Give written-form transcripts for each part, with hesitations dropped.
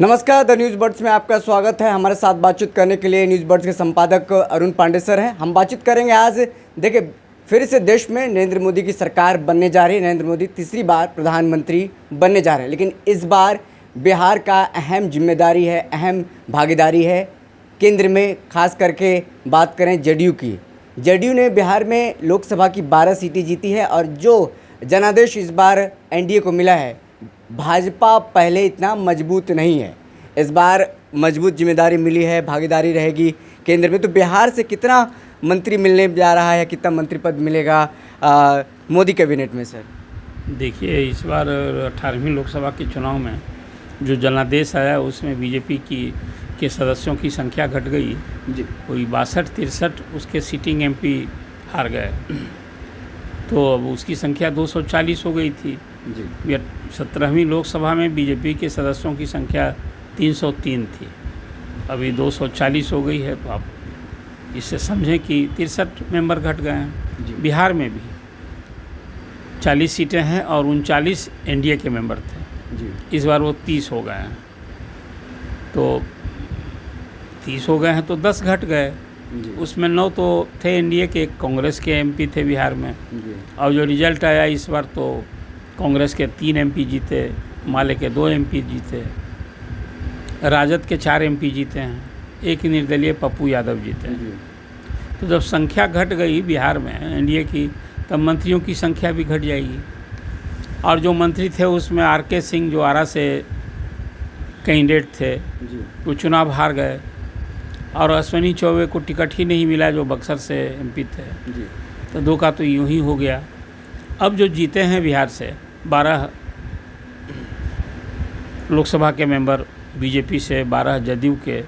नमस्कार, the news birds में आपका स्वागत है। हमारे साथ बातचीत करने के लिए न्यूज़ बर्ड्स के संपादक अरुण पांडे सर हैं। हम बातचीत करेंगे आज। देखिए, फिर से देश में नरेंद्र मोदी की सरकार बनने जा रही है। नरेंद्र मोदी तीसरी बार प्रधानमंत्री बनने जा रहे हैं, लेकिन इस बार बिहार का अहम जिम्मेदारी है, अहम भागीदारी है केंद्र में। खास करके बात करें जेडीयू की, जेडीयू ने बिहार में लोकसभा की 12 सीटें जीती है और जो जनादेश इस बार एनडीए को मिला है, भाजपा पहले इतना मजबूत नहीं है। इस बार मजबूत जिम्मेदारी मिली है, भागीदारी रहेगी केंद्र में। तो बिहार से कितना मंत्री मिलने जा रहा है, कितना मंत्री पद मिलेगा मोदी कैबिनेट में सर? देखिए, इस बार 18वीं लोकसभा के चुनाव में जो जनादेश आया उसमें बीजेपी के सदस्यों की संख्या घट गई जी। कोई 62-63 उसके सीटिंग एमपी हार गए, तो अब उसकी संख्या 240 हो गई थी जी। 17वीं लोकसभा में बीजेपी के सदस्यों की संख्या 303 थी, अभी 240 हो गई है। तो आप इससे समझें कि 63 मेंबर घट गए हैं। बिहार में भी 40 सीटें हैं और 39 एनडीए के मेंबर थे जी। इस बार वो 30 हो गए हैं, तो 30 हो गए हैं तो 10 घट गए। उसमें 9 तो थे एनडीए के, कांग्रेस के एमपी थे बिहार में। और जो रिजल्ट आया इस बार, तो कांग्रेस के 3 एमपी जीते, माले के 2 एमपी जीते, राजद के 4 एमपी जीते हैं, एक निर्दलीय पप्पू यादव जीते हैं। तो जब संख्या घट गई बिहार में एनडीए की, तब मंत्रियों की संख्या भी घट जाएगी। और जो मंत्री थे उसमें आरके सिंह, जो आरा से कैंडिडेट थे, वो चुनाव हार गए। और अश्विनी चौबे को टिकट ही नहीं मिला, जो बक्सर से एमपी थे। तो 2 का तो यूं ही हो गया। अब जो जीते हैं बिहार से 12 लोकसभा के मेंबर बीजेपी से, 12 जदयू के,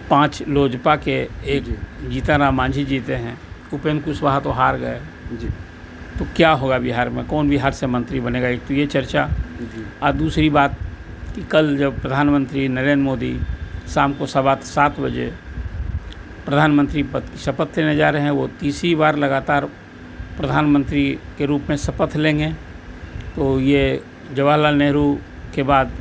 5 लोजपा के, 1 जीतन मांझी जीते हैं। उपेंद्र कुशवाहा तो हार गए जी। तो क्या होगा बिहार में, कौन बिहार से मंत्री बनेगा? एक तो ये चर्चा। और दूसरी बात कि कल जब प्रधानमंत्री नरेंद्र मोदी शाम को 7:15 बजे प्रधानमंत्री पद की शपथ लेने जा रहे हैं, वो तीसरी बार लगातार प्रधानमंत्री के रूप में शपथ लेंगे। तो ये जवाहरलाल नेहरू के बाद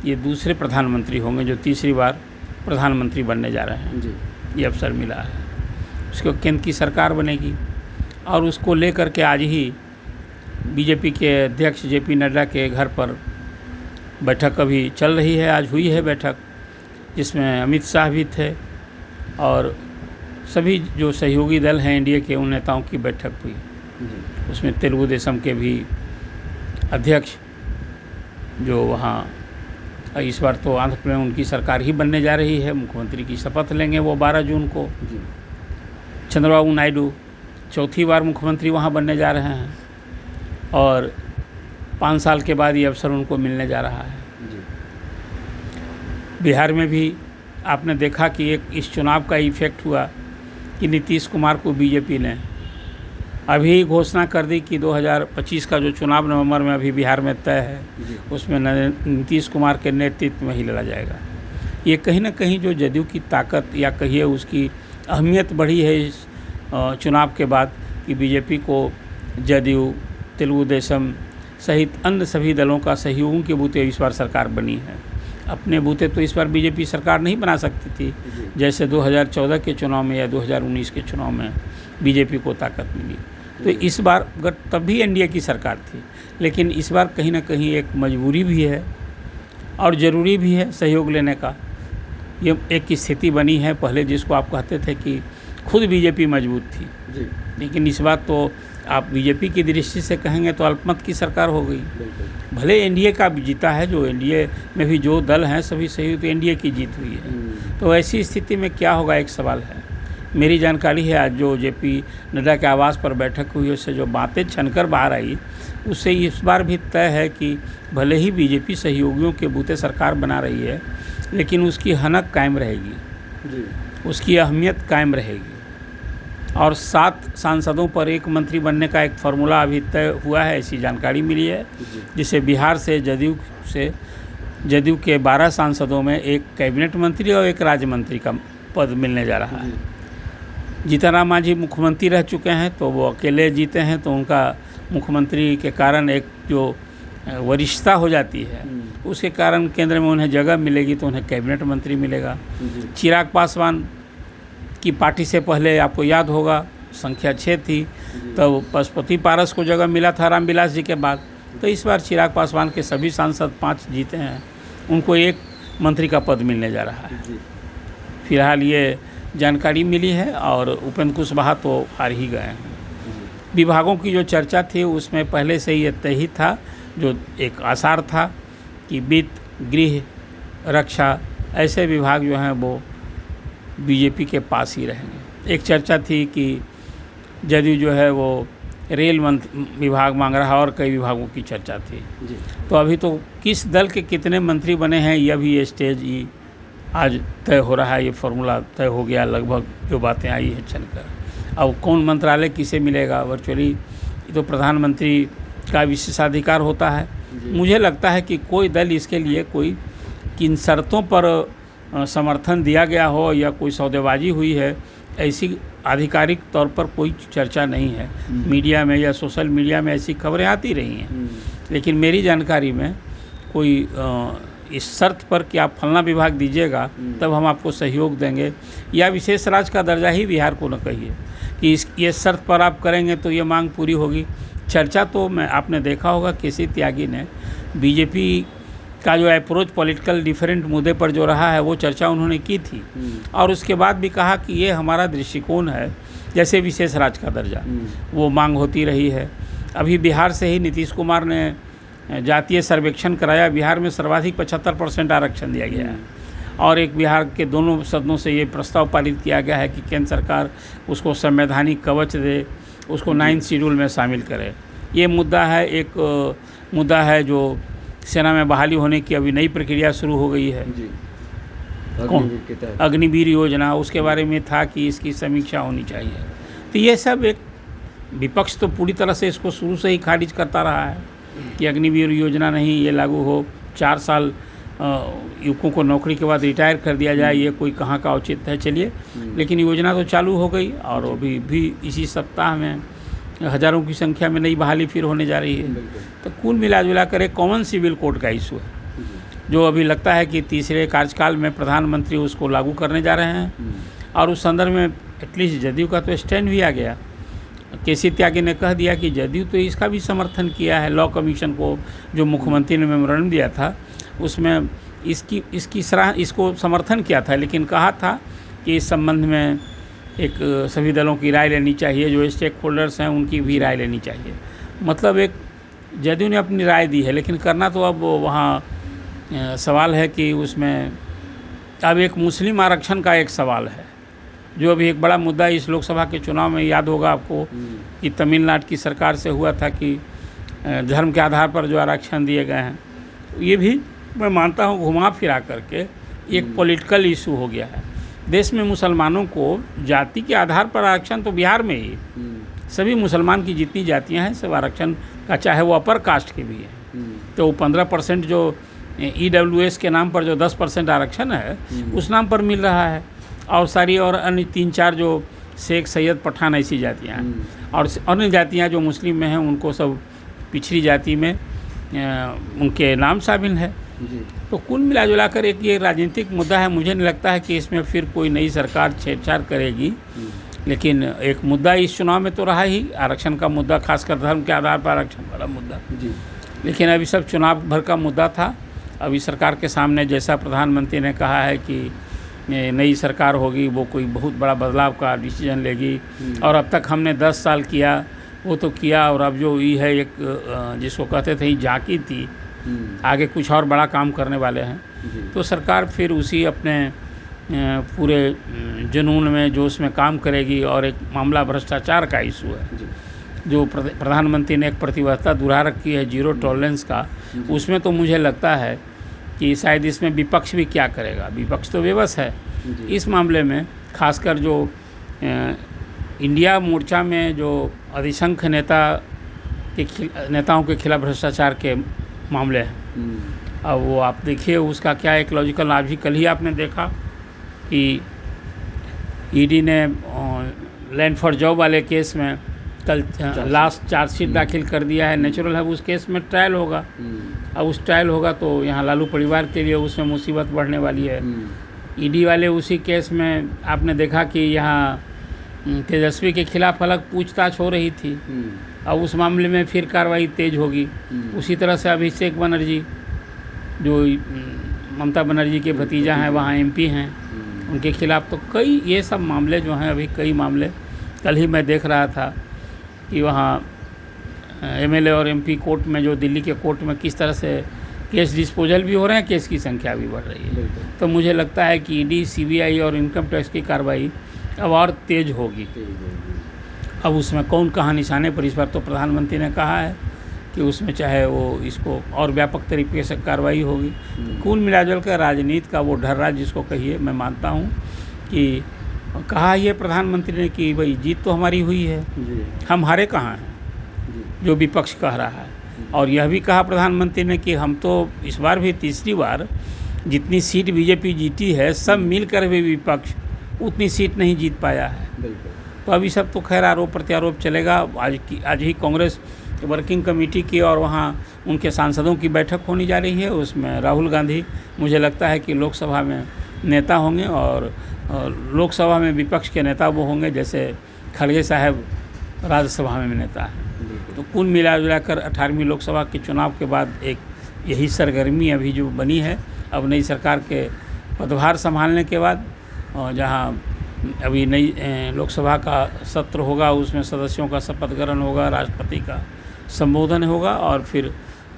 ये दूसरे प्रधानमंत्री होंगे जो तीसरी बार प्रधानमंत्री बनने जा रहे हैं जी। ये अवसर मिला है, उसको केंद्र की सरकार बनेगी। और उसको लेकर के आज ही बीजेपी के अध्यक्ष जेपी नड्डा के घर पर बैठक अभी चल रही है। आज हुई है बैठक, जिसमें अमित शाह भी थे और सभी जो सहयोगी दल हैं एनडीए के, उन नेताओं की बैठक हुई। उसमें तेलुगु देशम के भी अध्यक्ष, जो वहाँ इस बार तो आंध्र प्रदेश में उनकी सरकार ही बनने जा रही है, मुख्यमंत्री की शपथ लेंगे वो 12 जून को। चंद्रबाबू नायडू चौथी बार मुख्यमंत्री वहाँ बनने जा रहे हैं और 5 साल के बाद ये अवसर उनको मिलने जा रहा है। बिहार में भी आपने देखा कि एक इस चुनाव का इफेक्ट हुआ कि नीतीश कुमार को बीजेपी ने अभी घोषणा कर दी कि 2025 का जो चुनाव नवंबर में अभी बिहार में तय है, उसमें नीतीश कुमार के नेतृत्व में ही लड़ा जाएगा। ये कहीं ना कहीं जो जदयू की ताकत या कहिए उसकी अहमियत बढ़ी है इस चुनाव के बाद, कि बीजेपी को जदयू, तेलुगु देशम सहित अन्य सभी दलों का सहयोगों के बूते इस बार सरकार बनी है। अपने बूते तो इस बार बीजेपी सरकार नहीं बना सकती थी, जैसे 2014 के चुनाव में या 2019 के चुनाव में बीजेपी को ताकत मिली। तो इस बार तब भी एनडीए की सरकार थी, लेकिन इस बार कहीं ना कहीं एक मजबूरी भी है और ज़रूरी भी है सहयोग लेने का। ये एक स्थिति बनी है। पहले जिसको आप कहते थे कि खुद बीजेपी मजबूत थी जी। लेकिन इस बार तो आप बीजेपी की दृष्टि से कहेंगे तो अल्पमत की सरकार हो गई। भले एनडीए का भी जीता है, जो एनडीए में भी जो दल हैं सभी सही, तो एनडीए की जीत हुई है। तो ऐसी स्थिति में क्या होगा, एक सवाल है। मेरी जानकारी है आज जो जेपी नड्डा के आवास पर बैठक हुई, उससे जो बातें छनकर बाहर आई, उससे इस बार भी तय है कि भले ही बीजेपी सहयोगियों के बूते सरकार बना रही है, लेकिन उसकी हनक कायम रहेगी, उसकी अहमियत कायम रहेगी। और 7 सांसदों पर 1 मंत्री बनने का एक फार्मूला अभी तय हुआ है, ऐसी जानकारी मिली है, जिसे बिहार से जदयू के 12 सांसदों में 1 कैबिनेट मंत्री और 1 राज्य मंत्री का पद मिलने जा रहा है। जीतन मांझी मुख्यमंत्री रह चुके हैं, तो वो अकेले जीते हैं, तो उनका मुख्यमंत्री के कारण एक जो वरिष्ठता हो जाती है उसके कारण केंद्र में उन्हें जगह मिलेगी तो उन्हें कैबिनेट मंत्री मिलेगा। चिराग पासवान की पार्टी से पहले आपको याद होगा संख्या 6 थी, तो पशुपति पारस को जगह मिला था रामविलास जी के बाद। तो इस बार चिराग पासवान के सभी सांसद 5 जीते हैं, उनको 1 मंत्री का पद मिलने जा रहा है। फिलहाल ये जानकारी मिली है और उपेंद्र कुशवाहा तो हार ही गए हैं। विभागों की जो चर्चा थी उसमें पहले से ही तय ही था, जो एक आसार था कि वित्त, गृह, रक्षा ऐसे विभाग जो हैं वो बीजेपी के पास ही रहेंगे। एक चर्चा थी कि जदयू जो है वो रेल विभाग मांग रहा है और कई विभागों की चर्चा थी। तो अभी तो किस दल के कितने मंत्री बने हैं यह भी ये स्टेज ही आज तय हो रहा है। ये फॉर्मूला तय हो गया लगभग, जो बातें आई है चलकर। अब कौन मंत्रालय किसे मिलेगा वर्चुअली, तो प्रधानमंत्री का विशेषाधिकार होता है। मुझे लगता है कि कोई दल इसके लिए कोई किन शर्तों पर समर्थन दिया गया हो या कोई सौदेबाजी हुई है, ऐसी आधिकारिक तौर पर कोई चर्चा नहीं है। मीडिया में या सोशल मीडिया में ऐसी खबरें आती रही हैं, लेकिन मेरी जानकारी में कोई इस शर्त पर कि आप फलना विभाग दीजिएगा तब हम आपको सहयोग देंगे, या विशेष राज्य का दर्जा ही बिहार को न कहिए कि ये शर्त पर आप करेंगे तो ये मांग पूरी होगी। चर्चा तो आपने देखा होगा केसी त्यागी ने बीजेपी का जो अप्रोच पॉलिटिकल डिफरेंट मुद्दे पर जो रहा है वो चर्चा उन्होंने की थी, और उसके बाद भी कहा कि ये हमारा दृष्टिकोण है। जैसे विशेष राज्य का दर्जा वो मांग होती रही है। अभी बिहार से ही नीतीश कुमार ने जातीय सर्वेक्षण कराया, बिहार में सर्वाधिक 75% आरक्षण दिया गया है, और एक बिहार के दोनों सदनों से ये प्रस्ताव पारित किया गया है कि केंद्र सरकार उसको संवैधानिक कवच दे, उसको 9th शेड्यूल में शामिल करे। ये मुद्दा है। एक मुद्दा है जो सेना में बहाली होने की अभी नई प्रक्रिया शुरू हो गई है, अग्निवीर योजना, उसके बारे में था कि इसकी समीक्षा होनी चाहिए। तो ये सब एक विपक्ष तो पूरी तरह से इसको शुरू से ही खारिज करता रहा है कि अग्निवीर योजना नहीं, ये लागू हो, 4 साल युवकों को नौकरी के बाद रिटायर कर दिया जाए, ये कोई कहाँ का औचित्य है। चलिए, लेकिन योजना तो चालू हो गई और अभी भी इसी सप्ताह में हज़ारों की संख्या में नई बहाली फिर होने जा रही है। तो कुल मिला कर एक कॉमन सिविल कोड का इशू है, जो अभी लगता है कि तीसरे कार्यकाल में प्रधानमंत्री उसको लागू करने जा रहे हैं, और उस संदर्भ में एटलीस्ट जदयू का तो स्टैंड भी आ गया। केसी त्यागी ने कह दिया कि जदयू तो इसका भी समर्थन किया है, लॉ कमीशन को जो मुख्यमंत्री ने मेमोरेंडम दिया था उसमें इसको समर्थन किया था, लेकिन कहा था कि इस संबंध में एक सभी दलों की राय लेनी चाहिए, जो स्टेक होल्डर्स हैं उनकी भी राय लेनी चाहिए। मतलब एक जदयू ने अपनी राय दी है, लेकिन करना तो अब वहाँ सवाल है कि उसमें अब एक मुस्लिम आरक्षण का एक सवाल है, जो अभी एक बड़ा मुद्दा इस लोकसभा के चुनाव में याद होगा आपको कि तमिलनाडु की सरकार से हुआ था कि धर्म के आधार पर जो आरक्षण दिए गए हैं, ये भी मैं मानता हूँ घुमा फिरा करके एक पॉलिटिकल इशू हो गया है। देश में मुसलमानों को जाति के आधार पर आरक्षण तो बिहार में ही सभी मुसलमान की जितनी जातियां हैं सब आरक्षण का, चाहे वो अपर कास्ट के भी हैं। तो 15% जो EWS के नाम पर जो 10% आरक्षण है उस नाम पर मिल रहा है, और सारी और अन्य 3-4 जो शेख, सैयद, पठान ऐसी जातियाँ हैं, और अन्य जातियाँ जो मुस्लिम में हैं उनको सब पिछड़ी जाति में उनके नाम शामिल है। तो कुल मिला कर एक ये राजनीतिक मुद्दा है। मुझे नहीं लगता है कि इसमें फिर कोई नई सरकार छेड़छाड़ करेगी, लेकिन एक मुद्दा इस चुनाव में तो रहा ही आरक्षण का मुद्दा, खासकर धर्म के आधार पर आरक्षण वाला मुद्दा। लेकिन अभी सब चुनाव भर का मुद्दा था। अभी सरकार के सामने जैसा प्रधानमंत्री ने कहा है कि नई सरकार होगी वो कोई बहुत बड़ा बदलाव का डिसीजन लेगी, और अब तक हमने 10 साल किया वो तो किया, और अब जो ये है एक जिसको कहते थे झांकी थी, आगे कुछ और बड़ा काम करने वाले हैं। तो सरकार फिर उसी अपने पूरे जुनून में जोश में काम करेगी। और एक मामला भ्रष्टाचार का इशू है, जो प्रधानमंत्री ने एक प्रतिबद्धता दोहरा रखी है जीरो टॉलरेंस का, उसमें तो मुझे लगता है कि शायद इसमें विपक्ष भी क्या करेगा। विपक्ष तो बेबस है इस मामले में, खासकर जो इंडिया मोर्चा में जो अधिसंख्य नेताओं के खिलाफ भ्रष्टाचार के मामले हैं। अब वो आप देखिए उसका क्या एक लॉजिकल, अभी कल ही आपने देखा कि ईडी ने लैंड फॉर जॉब वाले केस में कल लास्ट चार्जशीट दाखिल कर दिया है। नेचुरल है उस केस में ट्रायल होगा। अब उस ट्रायल होगा तो यहाँ लालू परिवार के लिए उसमें मुसीबत बढ़ने वाली है। ईडी वाले उसी केस में आपने देखा कि यहाँ तेजस्वी के खिलाफ अलग पूछताछ हो रही थी। अब उस मामले में फिर कार्रवाई तेज होगी। उसी तरह से अभिषेक बनर्जी जो ममता बनर्जी के भतीजा हैं, वहाँ एमपी हैं, उनके खिलाफ तो कई ये सब मामले जो हैं, अभी कई मामले कल ही मैं देख रहा था कि वहाँ एमएलए और एमपी कोर्ट में, जो दिल्ली के कोर्ट में किस तरह से केस डिस्पोजल भी हो रहे हैं, केस की संख्या भी बढ़ रही है। तो मुझे लगता है कि ईडी, सीबीआई और इनकम टैक्स की कार्रवाई अब और तेज होगी। अब उसमें कौन कहाँ निशाने पर, इस बार तो प्रधानमंत्री ने कहा है कि उसमें चाहे वो इसको और व्यापक तरीके से कार्रवाई होगी। कुल मिलाजुल कर राजनीति का वो ढर्रा जिसको कहिए, मैं मानता हूँ कि कहा ये प्रधानमंत्री ने कि भाई जीत तो हमारी हुई है, हम हारे कहाँ हैं, जो विपक्ष कह रहा है। और यह भी कहा प्रधानमंत्री ने कि हम तो इस बार भी तीसरी बार जितनी सीट बीजेपी जीती है, सब मिलकर भी विपक्ष उतनी सीट नहीं जीत पाया है। तो अभी सब तो खैर आरोप प्रत्यारोप चलेगा। आज ही कांग्रेस वर्किंग कमेटी की और वहाँ उनके सांसदों की बैठक होने जा रही है। उसमें राहुल गांधी मुझे लगता है कि लोकसभा में नेता होंगे और लोकसभा में विपक्ष के नेता वो होंगे जैसे खड़गे साहब राज्यसभा में नेता हैं। तो कुल मिलाकर 18वीं लोकसभा के चुनाव के बाद एक यही सरगर्मी अभी जो बनी है अब नई सरकार के पदभार संभालने के बाद, जहाँ अभी नई लोकसभा का सत्र होगा, उसमें सदस्यों का शपथ ग्रहण होगा, राष्ट्रपति का संबोधन होगा और फिर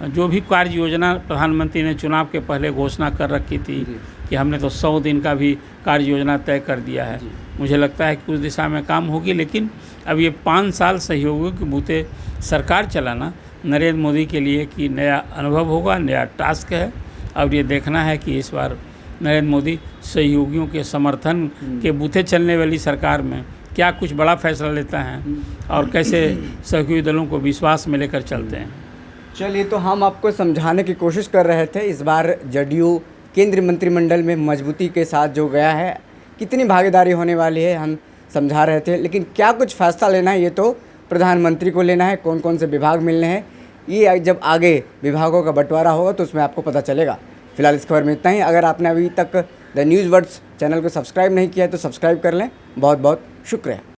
जो भी कार्य योजना प्रधानमंत्री ने चुनाव के पहले घोषणा कर रखी थी कि हमने तो 100 दिन का भी कार्य योजना तय कर दिया है। मुझे लगता है कि उस दिशा में काम होगी। लेकिन अब ये 5 साल सहयोगियों के बूते सरकार चलाना नरेंद्र मोदी के लिए कि नया अनुभव होगा, नया टास्क है। अब ये देखना है कि इस बार नरेंद्र मोदी सहयोगियों के समर्थन के बूते चलने वाली सरकार में क्या कुछ बड़ा फैसला लेता है और कैसे सहयोगी दलों को विश्वास में लेकर चलते हैं। चलिए, तो हम आपको समझाने की कोशिश कर रहे थे इस बार जदयू केंद्रीय मंत्रिमंडल में मजबूती के साथ जो गया है, कितनी भागीदारी होने वाली है हम समझा रहे थे। लेकिन क्या कुछ फैसला लेना है ये तो प्रधानमंत्री को लेना है, कौन कौन से विभाग मिलने हैं, ये जब आगे विभागों का बंटवारा होगा तो उसमें आपको पता चलेगा। फिलहाल इस खबर में इतना ही। अगर आपने अभी तक द न्यूज़ वर्ड्स चैनल को सब्सक्राइब नहीं किया है तो सब्सक्राइब कर लें। बहुत बहुत शुक्रिया।